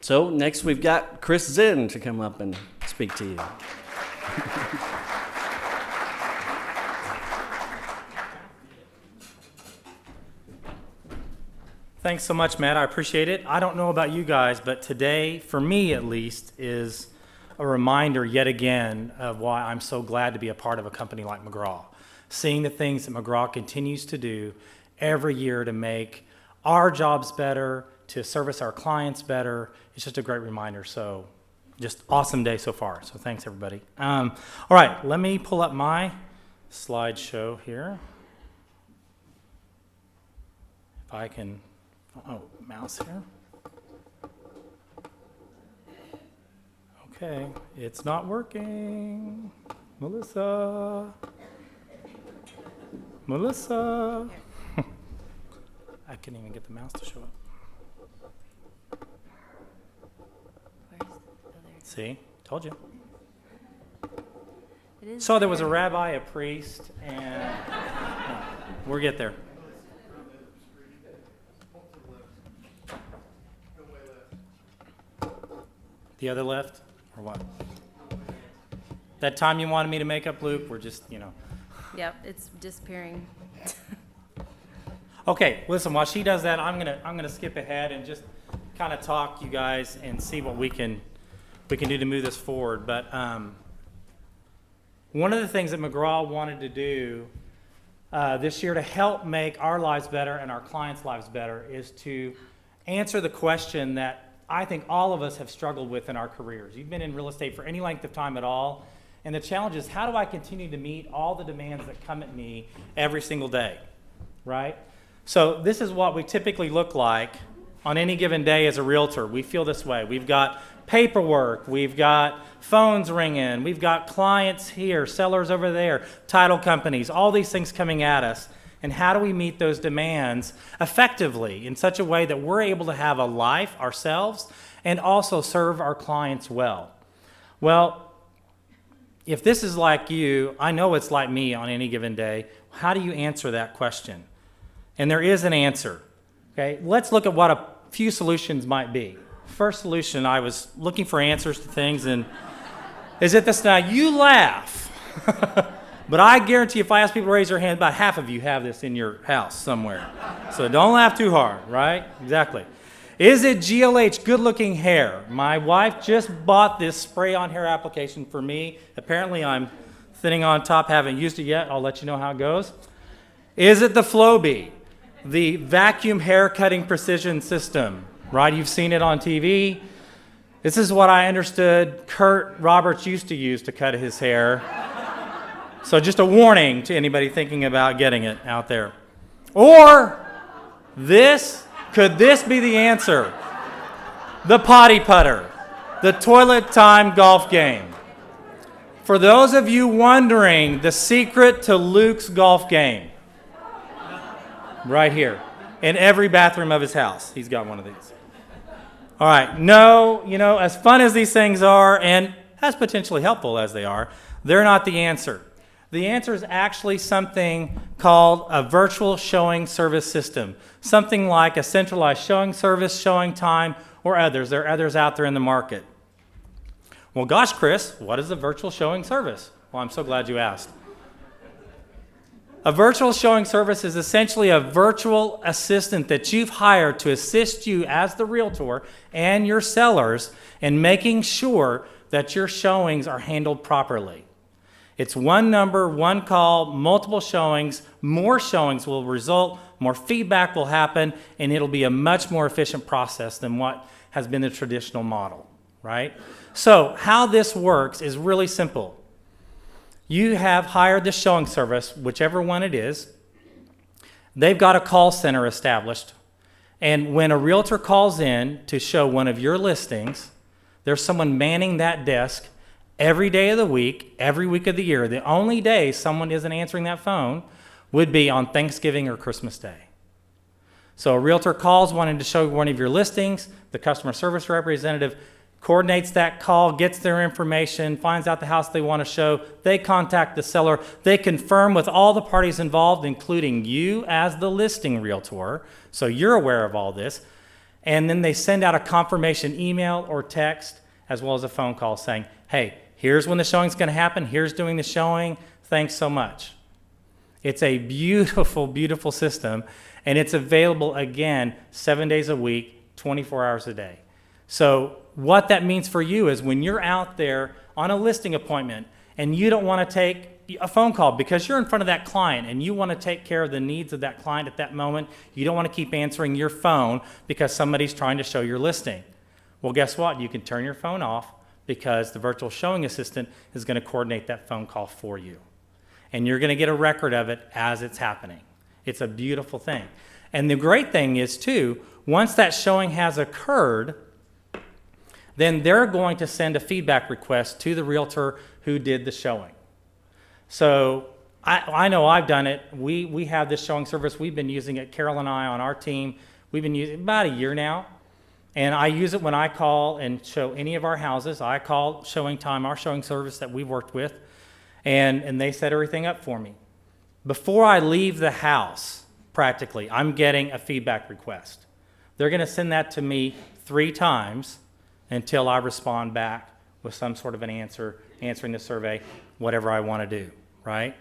So next we've got Chris Zinn to come up and speak to you. Thanks so much, Matt. I appreciate it. I don't know about you guys, but today, for me at least, is a reminder yet again of why I'm so glad to be a part of a company like Mcgraw. Seeing the things that Mcgraw continues to do every year to make our jobs better, to service our clients better, it's just a great reminder. So just awesome day so far. So thanks, everybody. All right, let me pull up my slideshow here. If I can, mouse here. Okay, it's not working. Melissa. I couldn't even get the mouse to show up. See, told you. So there was a rabbi, a priest, and no, we'll get there. The other left, or what? That time you wanted me to make up loop, we're just, Yep, it's disappearing. Okay, listen, while she does that, I'm gonna skip ahead and just kind of talk you guys and see what we can do to move this forward. But one of the things that Mcgraw wanted to do this year to help make our lives better and our clients' lives better is to answer the question that I think all of us have struggled with in our careers. You've been in real estate for any length of time at all, and the challenge is, how do I continue to meet all the demands that come at me every single day, right? So this is what we typically look like on any given day as a realtor. We feel this way. We've got paperwork, we've got phones ringing, we've got clients here, sellers over there, title companies, all these things coming at us. And how do we meet those demands effectively in such a way that we're able to have a life ourselves and also serve our clients well? Well, if this is like you, I know it's like me on any given day. How do you answer that question? And there is an answer. Okay, let's look at what a few solutions might be. First solution, I was looking for answers to things, and is it this? Now you laugh. But I guarantee if I ask people to raise their hand, about half of you have this in your house somewhere. So don't laugh too hard, right? Exactly. Is it GLH, good looking hair? My wife just bought this spray on hair application for me. Apparently I'm thinning on top, haven't used it yet. I'll let you know how it goes. Is it the Flowbee, the vacuum hair cutting precision system, right? You've seen it on TV. This is what I understood Kurt Roberts used to use to cut his hair. So just a warning to anybody thinking about getting it out there. Or could this be the answer? The potty putter, the toilet time golf game. For those of you wondering, the secret to Luke's golf game, right here, in every bathroom of his house, he's got one of these. All right, no, as fun as these things are, and as potentially helpful as they are, they're not the answer. The answer is actually something called a virtual showing service system, something like a centralized showing service, showing time, or others. There are others out there in the market. Well, gosh, Chris, what is a virtual showing service? Well, I'm so glad you asked. A virtual showing service is essentially a virtual assistant that you've hired to assist you as the realtor and your sellers in making sure that your showings are handled properly. It's one number, one call, multiple showings. More showings will result, more feedback will happen, and it'll be a much more efficient process than what has been the traditional model, right? So how this works is really simple. You have hired the showing service, whichever one it is. They've got a call center established, and when a realtor calls in to show one of your listings, there's someone manning that desk every day of the week, every week of the year. The only day someone isn't answering that phone would be on Thanksgiving or Christmas Day. So a realtor calls wanting to show one of your listings, the customer service representative coordinates that call, gets their information, finds out the house they want to show, they contact the seller, they confirm with all the parties involved, including you as the listing realtor, so you're aware of all this, And then they send out a confirmation email or text, as well as a phone call saying, hey, here's when the showing's going to happen. Here's doing the showing. Thanks so much. It's a beautiful, beautiful system, and it's available, again, 7 days a week, 24 hours a day. So what that means for you is when you're out there on a listing appointment and you don't want to take a phone call because you're in front of that client and you want to take care of the needs of that client at that moment, you don't want to keep answering your phone because somebody's trying to show your listing. Well, guess what? You can turn your phone off because the virtual showing assistant is going to coordinate that phone call for you. And you're going to get a record of it as it's happening. It's a beautiful thing. And the great thing is, too, once that showing has occurred, then they're going to send a feedback request to the realtor who did the showing. So I know I've done it. We have this showing service. We've been using it, Carol and I, on our team. We've been using it about a year now. And I use it when I call and show any of our houses. I call Showing Time, our showing service that we've worked with, and they set everything up for me. Before I leave the house, practically, I'm getting a feedback request. They're going to send that to me 3 times until I respond back with some sort of an answer, answering the survey, whatever I want to do, right?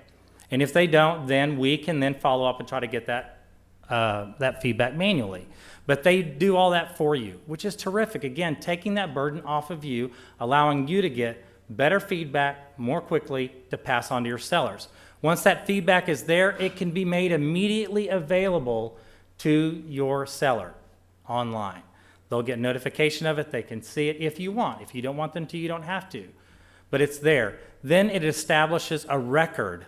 And if they don't, then we can then follow up and try to get that feedback manually. But they do all that for you, which is terrific. Again, taking that burden off of you, allowing you to get better feedback more quickly to pass on to your sellers. Once that feedback is there, it can be made immediately available to your seller online. They'll get notification of it. They can see it if you want. If you don't want them to, you don't have to. But it's there. Then it establishes a record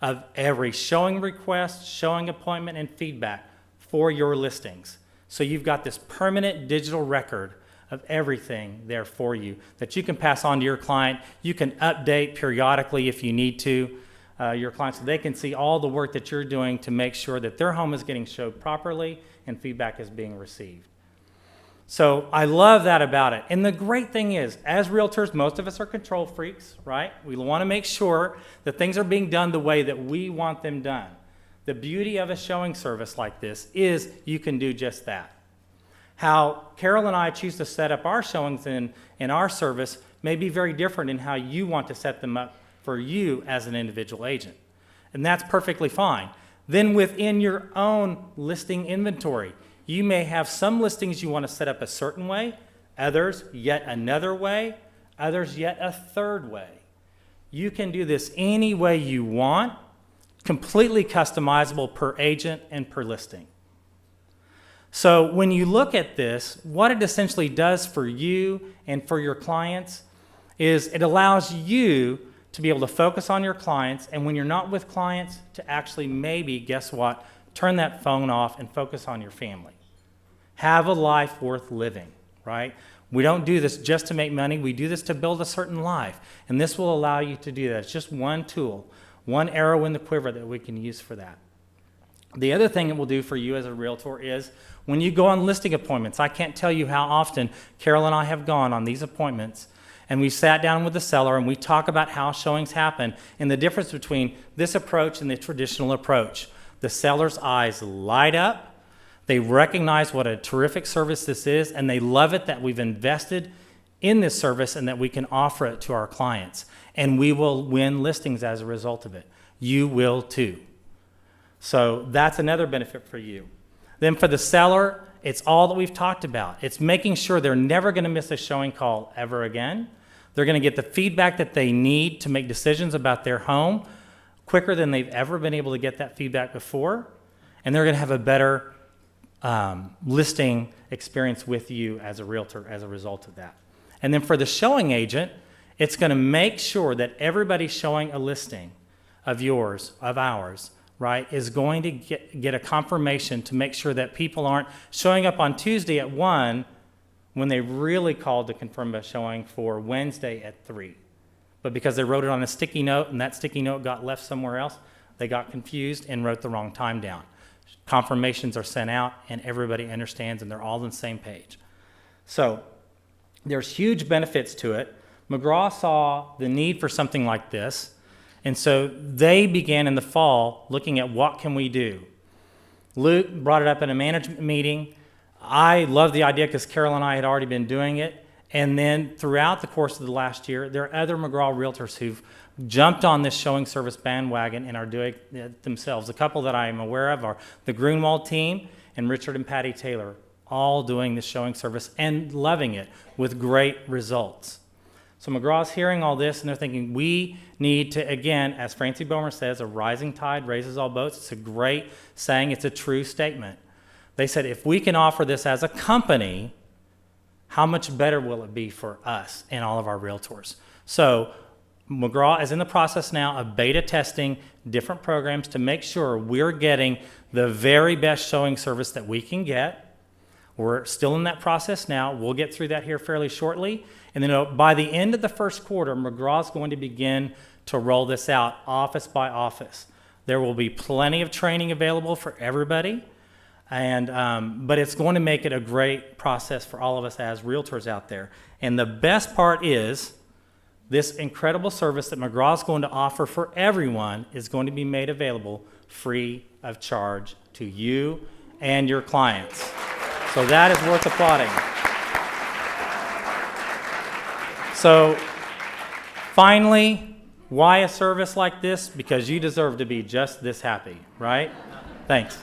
of every showing request, showing appointment, and feedback for your listings. So you've got this permanent digital record of everything there for you that you can pass on to your client. You can update periodically if you need to your clients, so they can see all the work that you're doing to make sure that their home is getting showed properly and feedback is being received. So I love that about it. And the great thing is, as realtors, most of us are control freaks, right? We want to make sure that things are being done the way that we want them done. The beauty of a showing service like this is you can do just that. How Carol and I choose to set up our showings in our service may be very different in how you want to set them up for you as an individual agent. And that's perfectly fine. Then within your own listing inventory, you may have some listings you want to set up a certain way, others yet another way, others yet a third way. You can do this any way you want, completely customizable per agent and per listing. So when you look at this, what it essentially does for you and for your clients is it allows you to be able to focus on your clients, and when you're not with clients, to actually maybe, guess what, turn that phone off and focus on your family. Have a life worth living, right? We don't do this just to make money. We do this to build a certain life, and this will allow you to do that. It's just one tool, one arrow in the quiver that we can use for that. The other thing it will do for you as a realtor is when you go on listing appointments, I can't tell you how often Carol and I have gone on these appointments, and we sat down with the seller and we talk about how showings happen and the difference between this approach and the traditional approach. The seller's eyes light up. They recognize what a terrific service this is, and they love it that we've invested in this service and that we can offer it to our clients. And we will win listings as a result of it. You will too. So that's another benefit for you. Then for the seller, it's all that we've talked about. It's making sure they're never going to miss a showing call ever again. They're going to get the feedback that they need to make decisions about their home quicker than they've ever been able to get that feedback before. And they're going to have a better listing experience with you as a realtor as a result of that. And then for the showing agent, it's going to make sure that everybody showing a listing of yours, of ours, right, is going to get a confirmation to make sure that people aren't showing up on Tuesday at 1 when they really called to confirm a showing for Wednesday at 3. But because they wrote it on a sticky note and that sticky note got left somewhere else, they got confused and wrote the wrong time down. Confirmations are sent out and everybody understands and they're all on the same page. So there's huge benefits to it. Mcgraw saw the need for something like this, and so they began in the fall looking at what can we do. Luke brought it up in a management meeting. I love the idea because Carol and I had already been doing it. And then throughout the course of the last year, there are other Mcgraw realtors who've jumped on this showing service bandwagon and are doing it themselves. A couple that I am aware of are the Grunwald team and Richard and Patty Taylor, all doing this showing service and loving it with great results. So Mcgraw's hearing all this and they're thinking, we need to, again, as Francie Bomer says, a rising tide raises all boats. It's a great saying. It's a true statement. They said, if we can offer this as a company, how much better will it be for us and all of our realtors? So Mcgraw is in the process now of beta testing different programs to make sure we're getting the very best showing service that we can get. We're still in that process now. We'll get through that here fairly shortly. And then by the end of the first quarter, Mcgraw is going to begin to roll this out office by office. There will be plenty of training available for everybody. But it's going to make it a great process for all of us as realtors out there. And the best part is this incredible service that Mcgraw is going to offer for everyone is going to be made available free of charge to you and your clients. So that is worth applauding. So finally, why a service like this? Because you deserve to be just this happy, right? Thanks.